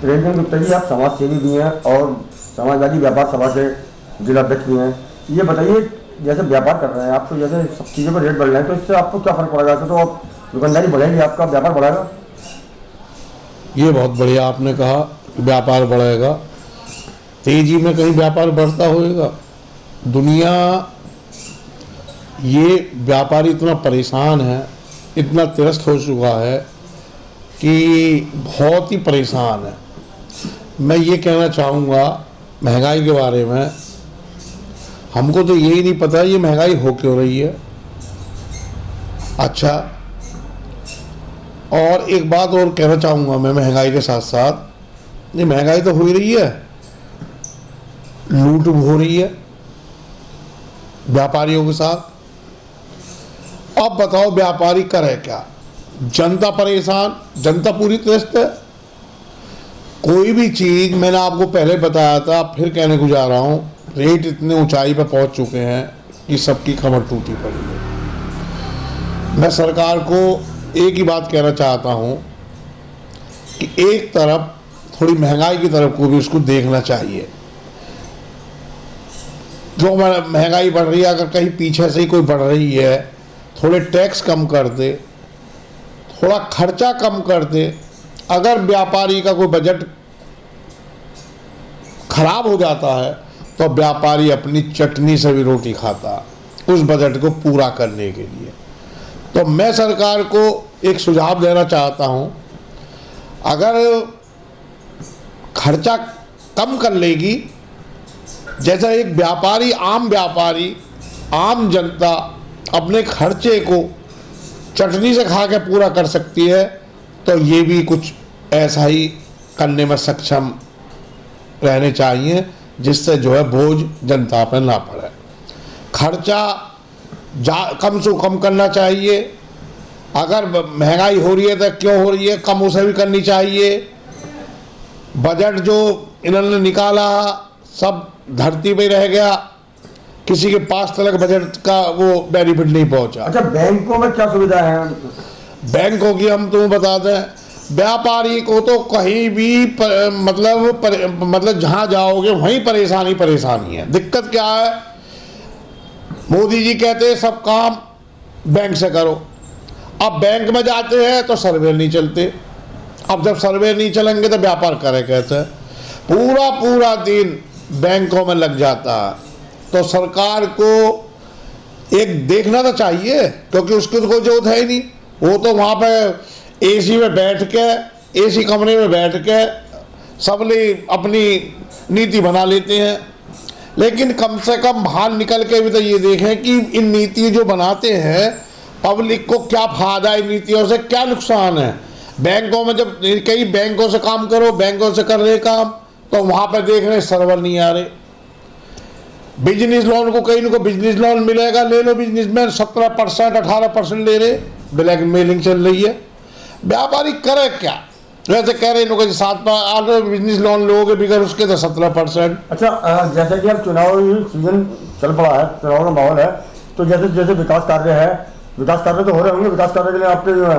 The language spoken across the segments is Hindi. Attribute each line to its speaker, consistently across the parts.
Speaker 1: रंजन गुप्ता जी, आप समाज सेवी भी हैं और समाजवादी व्यापार सभा के जिलाध्यक्ष भी हैं। ये बताइए, जैसे व्यापार कर रहे हैं आप, तो जैसे सब चीज़ों पर रेट बढ़ रहे हैं, तो इससे आपको क्या फर्क पड़ेगा? तो आप दुकानदारी बढ़ेगी, आपका व्यापार बढ़ेगा?
Speaker 2: ये बहुत बढ़िया आपने कहा, व्यापार बढ़ेगा। तेजी में कहीं व्यापार बढ़ता होएगा? दुनिया, ये व्यापारी इतना परेशान है, इतना त्रस्त हो चुका है कि बहुत ही परेशान है। मैं ये कहना चाहूँगा महंगाई के बारे में, हमको तो यही नहीं पता ये महंगाई हो क्यों रही है। अच्छा, और एक बात और कहना चाहूँगा मैं महंगाई के साथ साथ, ये महंगाई तो हो ही रही है, लूट हो रही है व्यापारियों के साथ। अब बताओ व्यापारी करे क्या? जनता परेशान, जनता पूरी त्रस्त है। कोई भी चीज़, मैंने आपको पहले बताया था, फिर कहने को जा रहा हूँ, रेट इतने ऊंचाई पर पहुंच चुके हैं कि सबकी कमर टूटी पड़ी है। मैं सरकार को एक ही बात कहना चाहता हूँ कि एक तरफ थोड़ी महंगाई की तरफ को भी उसको देखना चाहिए। जो महंगाई बढ़ रही है, अगर कहीं पीछे से ही कोई बढ़ रही है, थोड़े टैक्स कम कर दे, थोड़ा खर्चा कम कर दे। अगर व्यापारी का कोई बजट खराब हो जाता है तो व्यापारी अपनी चटनी से भी रोटी खाता उस बजट को पूरा करने के लिए। तो मैं सरकार को एक सुझाव देना चाहता हूं, अगर खर्चा कम कर लेगी, जैसा एक व्यापारी, आम जनता अपने खर्चे को चटनी से खा के पूरा कर सकती है, तो ये भी कुछ ऐसा ही करने में सक्षम रहने चाहिए, जिससे जो है बोझ जनता पर ना पड़े। खर्चा कम से कम करना चाहिए। अगर महंगाई हो रही है तो क्यों हो रही है, कम उसे भी करनी चाहिए। बजट जो इन्होंने निकाला सब धरती पे रह गया, किसी के पास तक बजट का वो बेनिफिट नहीं पहुंचा।
Speaker 1: अच्छा, बैंकों में क्या सुविधा है?
Speaker 2: बैंकों की हम तुम्हें बताते हैं, व्यापारी को तो कहीं भी मतलब जहां जाओगे वहीं परेशानी है। दिक्कत क्या है? मोदी जी कहते हैं सब काम बैंक से करो, अब बैंक में जाते हैं तो सर्वे नहीं चलते। अब जब सर्वे नहीं चलेंगे तो व्यापार करे कैसे? पूरा दिन बैंकों में लग जाता है। तो सरकार को एक देखना तो चाहिए, क्योंकि उसकी तो कोई जरूरत है ही नहीं। वो तो वहाँ पे एसी में बैठ के, एसी कमरे में बैठ के सब लोग अपनी नीति बना लेते हैं। लेकिन कम से कम बाहर निकल के भी तो ये देखें कि इन नीति जो बनाते हैं, पब्लिक को क्या फायदा है, इन नीतियों से क्या नुकसान है। बैंकों में जब कई बैंकों से काम करो, बैंकों से कर रहे काम, तो वहाँ पर देख रहे सर्वर नहीं आ रहे। बिजनेस लोन को कहीं को बिजनेस लोन मिलेगा, ले लो। बिजनेसमैन 17% 18% ले रहे, ब्लैक मेलिंग चल रही है। व्यापारी करे क्या? वैसे कह रहे हैं 7 बिजनेस लोन लोगे बिगड़ उसके तो 17%।
Speaker 1: अच्छा, जैसे कि अब चुनाव सीजन चल पड़ा है, चुनाव का माहौल है, तो जैसे विकास कार्य तो हो रहे होंगे। विकास कार्य के लिए आपके जो है,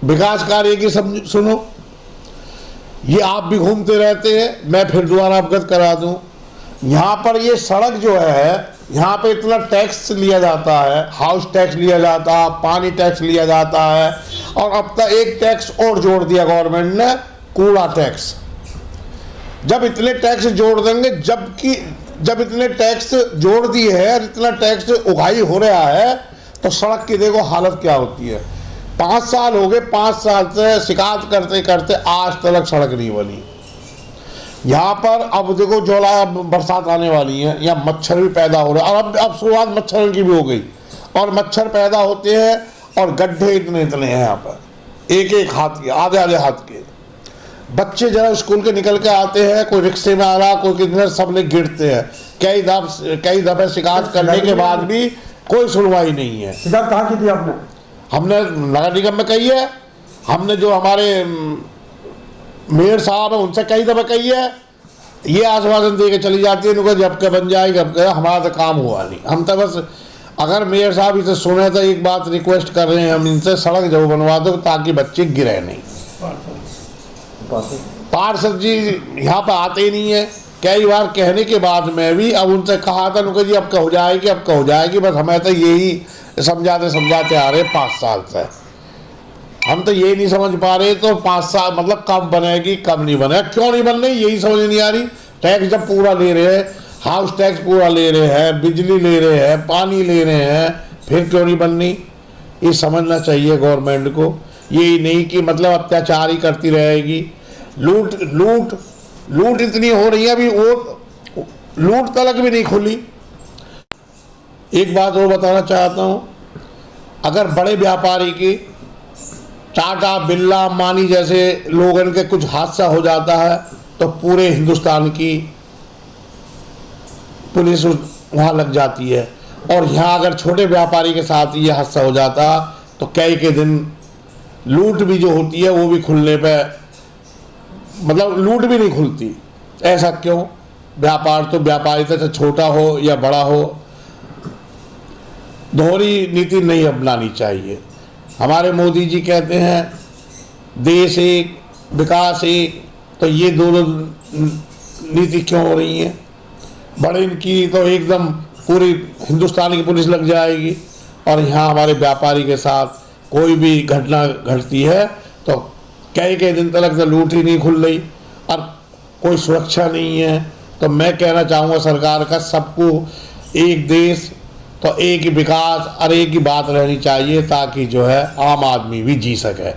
Speaker 2: विकास कार्य की सब सुनो, ये आप भी घूमते रहते हैं, मैं फिर दोबारा अवगत करा दूं। यहाँ पर ये सड़क जो है, यहाँ पे इतना टैक्स लिया जाता है, हाउस टैक्स लिया जाता है, पानी टैक्स लिया जाता है, और अब तक एक टैक्स और जोड़ दिया गवर्नमेंट ने, कूड़ा टैक्स। जब इतने टैक्स जोड़ देंगे, जब इतने टैक्स जोड़ दिए है, इतना टैक्स उगाही हो रहा है, तो सड़क की देखो हालत क्या होती है। 5 साल हो गए, 5 साल से शिकायत करते करते आज तक सड़क नहीं बनी। यहाँ पर अब देखो जुलाई बरसात आने वाली है, यहाँ मच्छर भी पैदा हो रहे हैं, और अब शुरुआत मच्छर की भी हो गई, और मच्छर पैदा होते हैं, और गड्ढे इतने हैं यहाँ पर, एक हाथ के, आधे हाथ के। बच्चे जरा स्कूल के निकल के आते हैं, कोई रिक्शे में आ रहा, कोई किधर, सब लोग गिरते हैं। कई दफे शिकायत करने के बाद भी कोई सुनवाई नहीं है।
Speaker 1: शिकायत कहाँ की थी आपने? हमने
Speaker 2: नगर निगम में कही है, हमने जो हमारे मेयर साहब है उनसे कई दफे कही है। ये आश्वासन दे के चली जाती है, इनको जब के बन जाएगी, अब हमारा तो काम हुआ नहीं। हम तो बस, अगर मेयर साहब इसे सुने तो एक बात रिक्वेस्ट कर रहे हैं हम इनसे, सड़क जरूर बनवा दो ताकि बच्चे गिरे नहीं। पार्षद जी यहाँ पर आते नहीं है। कई बार कहने के बाद में भी अब उनसे कहा था उनको जी अब का हो जाएगी, अब का हो जाएगी, बस हमें तो यही समझाते समझाते आ रहे 5 साल से। हम तो ये नहीं समझ पा रहे तो 5 साल मतलब कब बनेगी कब नहीं बनेगा, क्यों नहीं बन रही यही समझ नहीं आ रही। टैक्स जब पूरा ले रहे हैं, हाउस टैक्स पूरा ले रहे हैं, बिजली ले रहे हैं, पानी ले रहे हैं, फिर क्यों नहीं बननी। ये समझना चाहिए गवर्नमेंट को। ये नहीं कि मतलब अत्याचार ही करती रहेगी। लूट लूट लूट इतनी हो रही है, अभी वो लूट तलक भी नहीं खुली। एक बात और बताना चाहता हूँ, अगर बड़े व्यापारी की टाटा बिरला अंबानी जैसे लोगों के कुछ हादसा हो जाता है तो पूरे हिंदुस्तान की पुलिस वहाँ लग जाती है, और यहाँ अगर छोटे व्यापारी के साथ ये हादसा हो जाता तो कई के दिन लूट भी जो होती है वो भी खुलने पे मतलब लूट भी नहीं खुलती। ऐसा क्यों? व्यापार तो व्यापारी तो छोटा हो या बड़ा हो, दोहरी नीति नहीं अपनानी चाहिए। हमारे मोदी जी कहते हैं देश एक विकास एक, तो ये दोनों नीति क्यों हो रही हैं? बड़े इनकी तो एकदम पूरी हिंदुस्तान की पुलिस लग जाएगी, और यहाँ हमारे व्यापारी के साथ कोई भी घटना घटती है तो कई दिन तक तो लूट ही नहीं खुल रही और कोई सुरक्षा नहीं है। तो मैं कहना चाहूँगा सरकार का, सबको एक देश तो एक ही विकास और एक ही बात रहनी चाहिए, ताकि जो है आम आदमी भी जी सके।